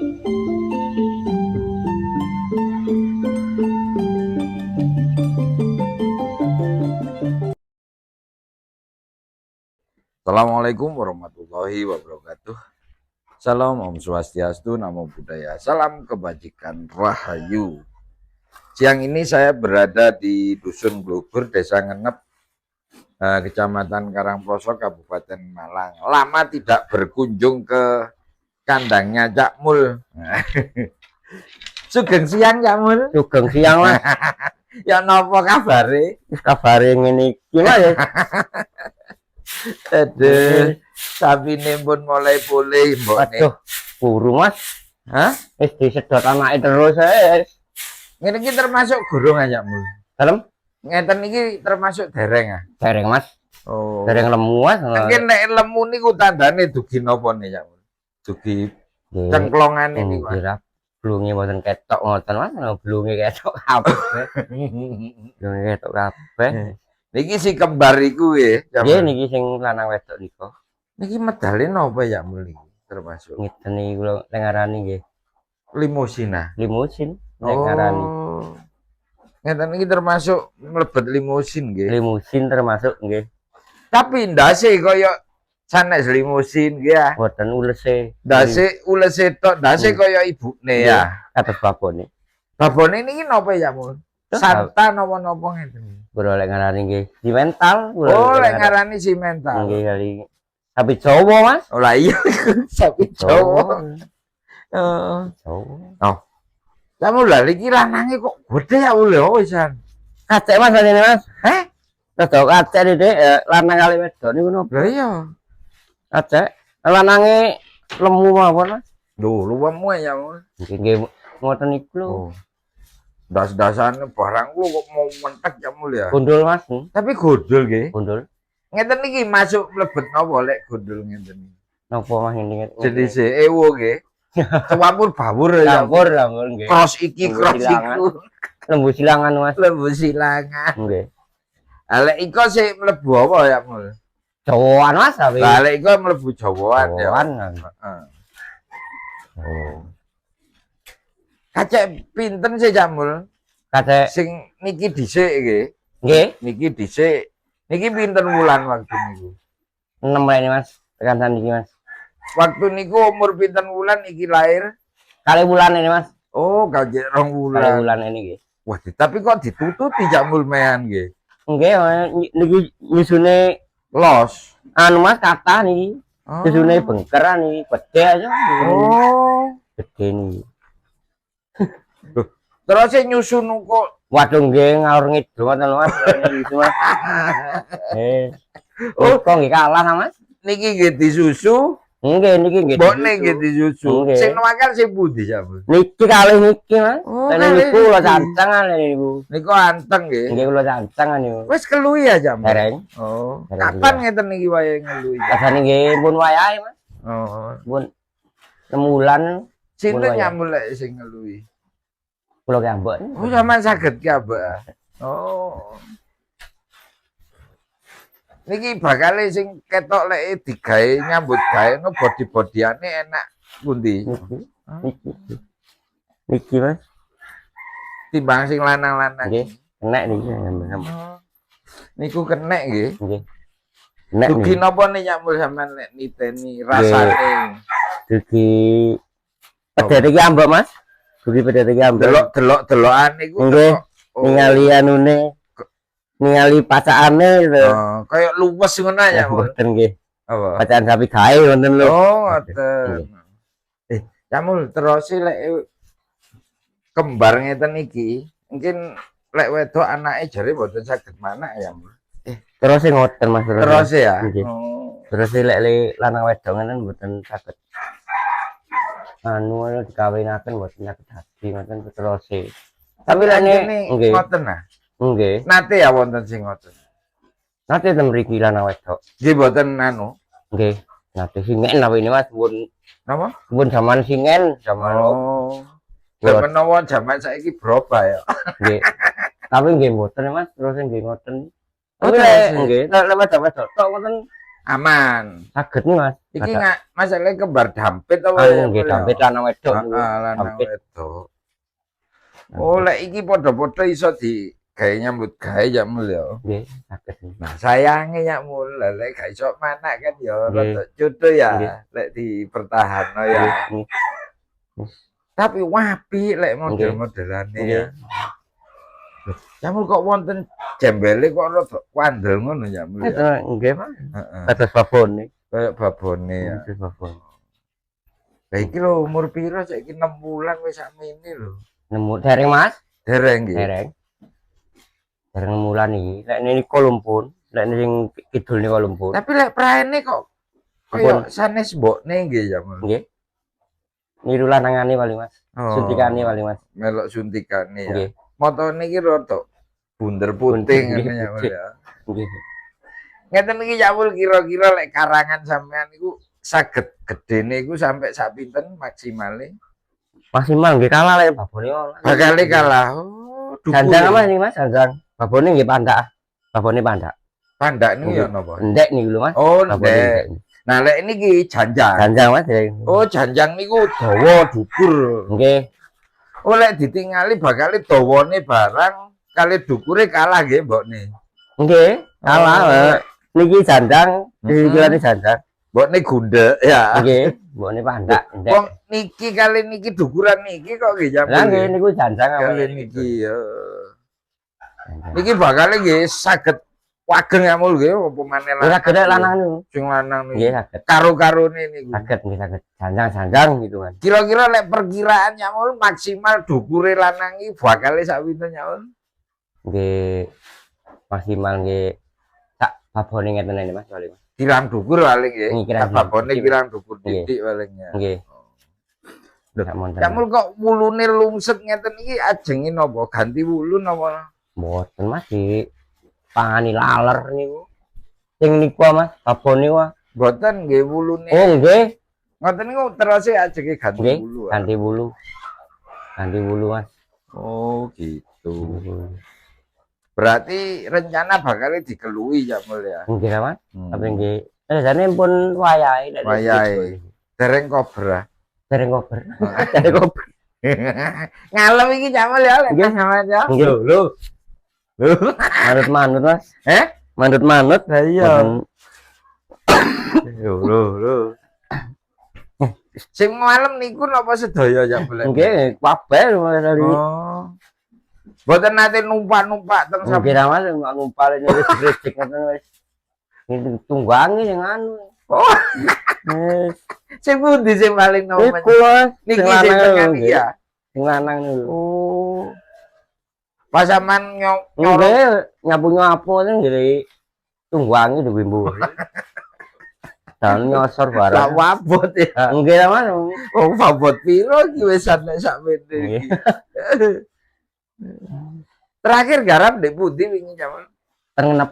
Assalamualaikum warahmatullahi wabarakatuh. Salam Om Swastiastu, Namo Buddhaya, salam kebajikan, rahayu. Siang ini saya berada di Dusun Glubur, Desa Ngenep, Kecamatan Karangproso, Kabupaten Malang. Lama tidak berkunjung ke kandangnya Cak Mul. Sugeng siang Cak Mul. Sugeng siang Mas. Ya napa kabare? Kabare ngene iki Mas. Aduh, sabine pun mulai pulih mbokne. Aduh, buru Mas. Hah? Wis disedot anake terus wis. Ngene iki termasuk gurung aja Mul. Dalem? Ngeten iki termasuk dereng ah. Dereng Mas. Oh. Dereng lemu Mas. Mungkin nek lemu niku tandane dugi napa nih ya Mul? Dugi cengklongan ini Mas. Kira blunge mboten ketok ngoten Mas, blunge ketok kabeh. Blunge ketok kabeh. Niki si kembar iku nggih. Nggih niki sing lanang wedok nika. Niki medale napa ya Mul niki termasuk? Ngeten iki kula ngarani nggih. Limusina. Limusin nek ngarani. Ngeten iki termasuk mlebet limusin nggih. Limusin termasuk nggih. Tapi ndase kaya sanes limusin nggih ya. Mboten ulese. Ndase ulese tok, ndase kaya ibune ya. Kados babone. Babone niki napa ya Mul? Santa napa-napa ngeten. Kula lek ngarani nggih simental. Oh, lek ngarani simental. Nggih kali. Sapi Jawa Mas. Oh lah iya sapi Jawa. Jawa. Oh. Kamu lah iki lanange kok gede ya Mul ya wisan. Kacek Mas ini Mas. Heh? Rodok kacek Dik, lanang kali wedok niku nopo? Lah iya. Kacek. Lanange lemu mawon Mas. Lho, luwemu ya Mul. Nggih ngoten niku lho. Oh. Das-dasane barang lu kok mau mentek ya Mul ya. Gundul Mas. Tapi godol nggih. Gundul. Ngeten iki masuk mlebet napa lek godol ngeten iki. Napa Mas ini? Jadi se ewo nggih. Campur bawur ya. Campur nggih. Cross iki cross iku. Lembu silangan Mas. Lembu silangan. Nggih. Lek iko sik mlebu apa ya Mul? Jawaan Mas tapi. Lah lek iko mlebu Jawaan ya. Heeh. Oh. Kacek pinten sih Cak Mul? Kacek Sing niki dhisik nggih. nggih. Niki dhisik. Niki pinten wulan waktu niku? 6 ini Mas. Tekan saniki Mas. Waktu niku umur pinten wulan iki lahir? Kali bulan ini Mas. Oh, kajek 2 Kali wulan. bulan ini nggih. Wah, tapi kok ditututi Cak Mul mehan nggih. Nggih, niki nyusune Los. anu Mas kata niki. Nyusune bengkeran niki gede aja. Oh. Gede niki. Terus nyusun kok. Waduh nggih ngalor ngidul ngoten Mas. Nyusun Mas. Oh, kok nggih kalah Mas? Niki nggih disusu. Nggih niki nggih. Mbokne nggih disusu. Nggih. Sing nuwakal sing pundi Cak Mul? Niki kalih niki Mas. Oh, Lan niku kula cancangan niku. Niku anteng nggih. Nggih kula cancangan niku. Wis keluwi ya Cak Mul. Dereng. Oh. Dereng Kapan juga. ngeten niki wayahe ngeluwi? Rasane nggih pun wayahe Mas. Oh. Pun 6 bulan Sinten wayahe. nyambul lek sing ngeluwi? Kula kambok. Oh, sampean saged ki Abah. Oh. Niki bakal sing ketok lek digawe nyambut gawe no body-bodyane enak pundi? Niki Mas. Timbang sing lanang-lanang. Nggih, enak niki. Niku kenek nggih. Nggih. Enak Dugi niki. napa nih nyambul sampean nek niteni rasane? Dugi pedet iki ambek Mas. Dugi pedet iki ambek. Delok-delokan niku Nggih. oh. Ningali anune. Ningali pacakane lho. Oh, kayak luwes ngono ya, Mul. Mboten nggih. Apa? Pacaan sapi gawe wonten lho. Oh, ngoten. Camul terus lek kembar ngeten iki, mungkin lek wedok anake jare mboten saged manak ya, Mul. Terus ngoten Mas. Terus ya. Nggih. Oh. Terus lek lanang wedok ngene mboten saged anu dikawinaken mboten saged hati ngoten terus. Tapi lek nggih. Ngoten nah. Nggih. Nate ya wonten sing ngoten. Nate ten mriki lanang wedok. Nggih mboten anu. Nggih. Nate singen apa ini Mas? Pun Napa? pun zaman singen, zaman Oh. Zaman nopo zaman saiki berubah ya. nggih. Tapi nggih mboten Mas, terus nggih ngoten. Oh, Tapi terus, nggih, lek wedok-wedok tok ngoten aman. Saged nih Mas. Iki nggak masalahnya kembar dampit apa Anu nggih dampit lanang wedok niku. lanang Dampit. wedok. Oh, lek iki padha-padha iso di gawe nyambut gawe ya mul ya. Nggih, saged. Nah, sayange ya mul lek gak iso manak kan ya Nggih. rada cutu ya Nggih. lek dipertahanno ya. Nggih. Tapi wapi lek Nggih. model-modelane Nggih. ya. Ya mul kok wonten jembele kok rada kandel ngono ya mul ya. Itu nggih Pak. Heeh. Kados babone. Kayak babone ya. Kados babon. Lah iki lho umur piro saiki 6 bulan wis sakmene lho. Nemu dereng Mas? Dereng nggih. Dereng. Dereng mulan iki. Lek niku lumpun, lek sing kidul niku lumpun. Tapi lek praene kok Lumpun. kaya sanes mbokne nggih ya mul. Nggih. Niru lanangane paling Mas. Oh, Suntikane paling Mas. melok suntikane ya. Nggih. Motone iki rada bunder puting Bunder, ngene ya mul ya. Nggih. Ngeten iki ya mul kira-kira lek karangan sampean iku saged gedene iku sampai sak pinten maksimale? Maksimal nggih kalah lek babone ono. Bakale kalah. Oh, Janjang apa ini Mas? Janjang. Babone nggih pandak. Babone pandak. Pandak niku ya napa? Ndek niku lho Mas. Oh, Babone ndek. Nah, lek niki janjang. Janjang Mas. Oh, janjang niku dawa dukur. Nggih. Oh, lek ditingali bakale dawane barang kali dukure kalah nggih mbokne. Nggih, kalah. Oh. Niki janjang, dikirane janjang. Mbokne gundek ya. Nggih, mbokne pandak. Ndek. Wong niki kali niki dukuran niki kok nggih Lah jampul. nggih niku janjang Kali niki ya. Niki bakale nggih saged wageng ya mul nggih apa maneh Ora gede lanang niku. sing lanang Nggih niku. saged. Karo-karone niku. Saged nggih saged. Janjang-janjang gitu kan. Kira-kira lek perkiraan ya mul maksimal dukure lanang iki bakale sak pinten ya mul? Nggih maksimal nggih sak babone ngeten iki Mas paling. Kirang dukur paling nggih. Nggih, kirang Babone dukur. kirang dukur Nggih. titik paling ya. Nggih. Loh, Sak monten. Ya mul kok wulune lungset ngeten iki ajenge napa? Ganti wulu napa? Mboten Mas di pangani laler niku. Sing niku Mas, babone wae. Mboten nggih wulune. Oh nggih, Ngoten niku terus ajenge ganti nggih. wulu. Ganti bulu. Ganti bulu Mas. Oh, gitu. Nggih Berarti rencana bakal dikelui ya mul ya. Mas. Tapi nggih, jane pun wayahe nek Wayahe. Dereng kobra. dereng kober. Dereng kober. Ngalem iki jamul ya lek Nggih. sama ya. Nggih. Lho. Manut-manut Mas. Eh? Manut-manut. Lah iya. Mboten- Lho. Sing ngalem niku napa sedaya ya boleh. Nggih, kabeh dari Oh. Mboten nate numpak-numpak teng nggih Mas ngumpal ini wis gredeg ngoten wis. Ini tunggangi sing anu. Oh, Wis sing pundi sing paling nomen? iku Mas. Niki Sing sing lanang tengah lho, iki nggih. ya. Sing lanang niku. Oh. Pas sampean nyolong Nggih, nyapu-nyapu itu nggih tunggangi duwe mburi. Dan nyosor tak barang. wabot ya. Nggih lah Mas. Oh, wabot piro iki wis nek sak mene Nggih. iki. Terakhir garap ndek pundi wingi jaman? Tengenep.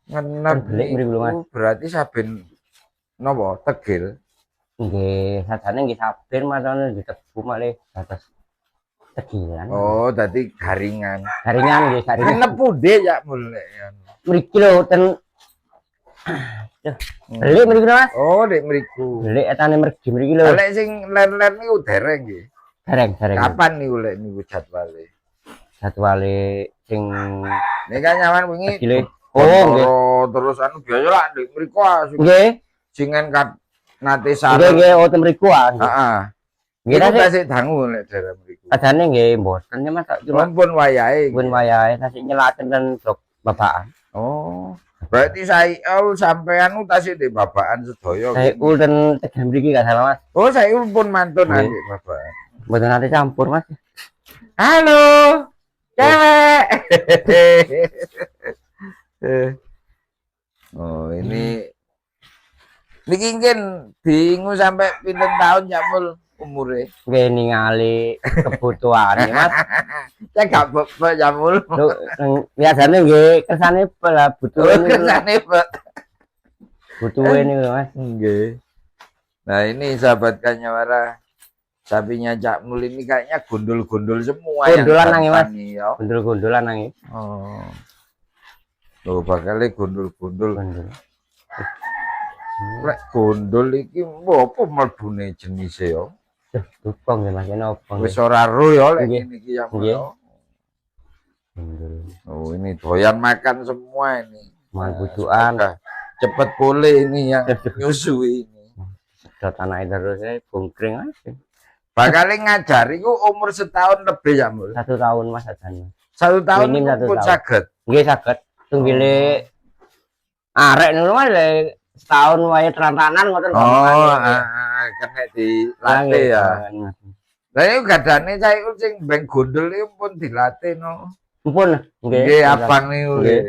Ngenep Belik mriku lho, Mas. niku berarti saben napa tegil. Nggih, sajane nggih sabar matane ditebu malih batas tegilan. Oh, dadi garingan. Garingan nggih, garingan. Ngenep pundi ya mulai. Mriki lho ten belik mriki lho, Mas. Oh, dek mriku. Belik etane mergi mriki lho. Lek sing ler-ler niku dereng nggih. Dereng. Kapan niku lek niku jadwale? Jadwale sing Nek kan nyaman wingi tegile. Oh, nggih. terus anu biasa lah ndek mriku Nggih. singen nate Nggih, sareng. nggih, oh ten mriku ah. Heeh. Nggih, Iku tasik tasik dangu lek daerah mriku. sajane nggih mboten ya Mas, tak cuma Mumpun wayahe. pun wayahe tasik nyelaken ten blok babakan. Oh. Berarti saya sampean tasik di babakan sedaya. Saya ulten tegal mriki gak salah Mas. Oh, saya pun mantun Nggih. adik bapak. Mboten nate campur Mas. Halo. Cewek. Oh, ini niki kan bingung sampai pinten tahun ya mul umure. Nggih ningali kebutuhane Mas. Saya gak bebek ya mul. Lho, biasane nggih kersane pala butuhe Oh, niku. kersane, Pak. Butuhe niku Mas. Nggih. Nah, ini sahabat Kanyawara. Sapinya Cak Mul ini kayaknya gundul-gundul semua Gundulan nang, Mas. ya. Gundul-gundulan nang iki. Oh. Loh, bakalnya gundul-gundul. Gundul. Lek gondol iki apa mlebune jenise yo. Dukung ya Mas, napa Wis ora ro yo lek Nggih. ngene iki ya. Nggih. Mas. Oh, ini doyan makan semua ini. Makan Nah, bujukan. semoga cepet pulih ini yang nyusu ini. Sedot anake terus bungkring aja. Bakal ngajari ku umur setahun lebih ya, Mul. 1 tahun Mas ajane. 1 tahun Minim 1 pun tahun. saged. Nggih saged. Tunggile arek niku Mas setahun wae terantanan ngoten Oh, kena dilatih ya. Lah iku gadane cah iku sing beng gondol iku pun dilatih no. Mumpun nggih. Nggih, abang niku nggih.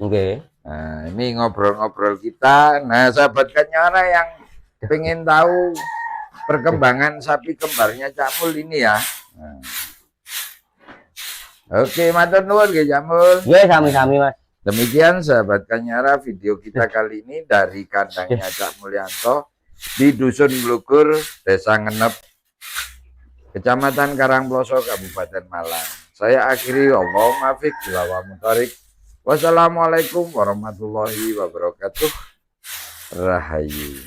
Nggih. Nah, ini ngobrol-ngobrol kita. Nah, sahabat Kenyara yang pengen tahu perkembangan sapi kembarnya Cak Mul ini ya. Nah. Oke, matur nuwun nggih Cak Mul. Nggih sami-sami Mas. Demikian sahabat Kenyara video kita kali ini dari kandangnya Cak Mulyanto di Dusun Blugur, Desa Ngenep, Kecamatan Karangploso, Kabupaten Malang. Saya akhiri, Allahumma fiq wa muthariq. Wassalamualaikum warahmatullahi wabarakatuh. Rahayu.